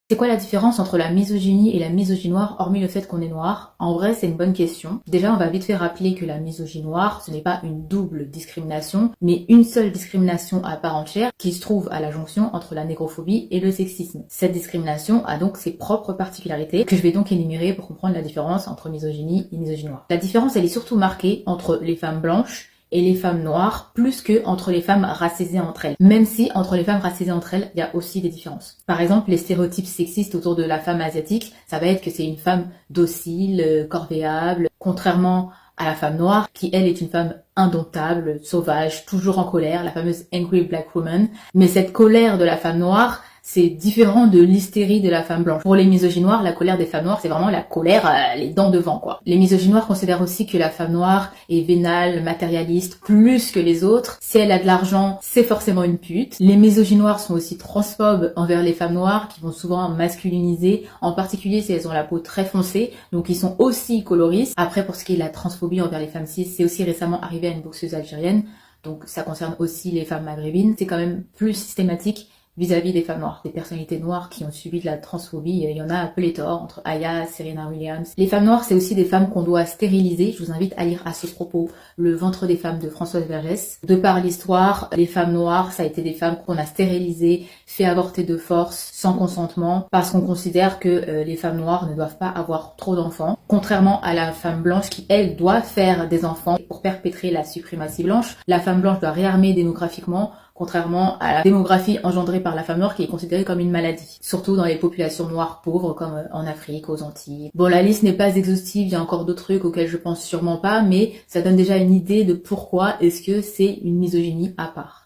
C'est quoi la différence entre la misogynie et la misogynie noire, hormis le fait qu'on est noir? En vrai, c'est une bonne question. Déjà, on va vite fait rappeler que la misogynie noire, ce n'est pas une double discrimination, mais une seule discrimination à part entière qui se trouve à la jonction entre la négrophobie et le sexisme. Cette discrimination a donc ses propres particularités que je vais donc énumérer pour comprendre la différence entre misogynie et misogynie noire. La différence, elle est surtout marquée entre les femmes blanches et les femmes noires plus que entre les femmes racisées entre elles. Même si entre les femmes racisées entre elles, il y a aussi des différences. Par exemple, les stéréotypes sexistes autour de la femme asiatique, ça va être que c'est une femme docile, corvéable, contrairement à la femme noire, qui elle est une femme indomptable, sauvage, toujours en colère, la fameuse angry black woman. Mais cette colère de la femme noire, c'est différent de l'hystérie de la femme blanche. Pour les misogynes noires, la colère des femmes noires, c'est vraiment la colère, les dents devant, quoi. Les misogynes noires considèrent aussi que la femme noire est vénale, matérialiste, plus que les autres. Si elle a de l'argent, c'est forcément une pute. Les misogynes noires sont aussi transphobes envers les femmes noires, qui vont souvent masculiniser, en particulier si elles ont la peau très foncée, donc ils sont aussi coloristes. Après, pour ce qui est de la transphobie envers les femmes cis, c'est aussi récemment arrivé à une boxeuse algérienne, donc ça concerne aussi les femmes maghrébines. C'est quand même plus systématique vis-à-vis des femmes noires. Des personnalités noires qui ont subi de la transphobie, il y en a un peu les torts, entre Aya, Serena Williams. Les femmes noires, c'est aussi des femmes qu'on doit stériliser. Je vous invite à lire à ce propos Le ventre des femmes de Françoise Vergès. De par l'histoire, les femmes noires, ça a été des femmes qu'on a stérilisées, fait avorter de force, sans consentement, parce qu'on considère que les femmes noires ne doivent pas avoir trop d'enfants. Contrairement à la femme blanche qui, elle, doit faire des enfants pour perpétrer la suprématie blanche. La femme blanche doit réarmer démographiquement, contrairement à la démographie engendrée par la femme noire qui est considérée comme une maladie, surtout dans les populations noires pauvres comme en Afrique, aux Antilles. Bon, la liste n'est pas exhaustive, il y a encore d'autres trucs auxquels je pense sûrement pas, mais ça donne déjà une idée de pourquoi est-ce que c'est une misogynie à part.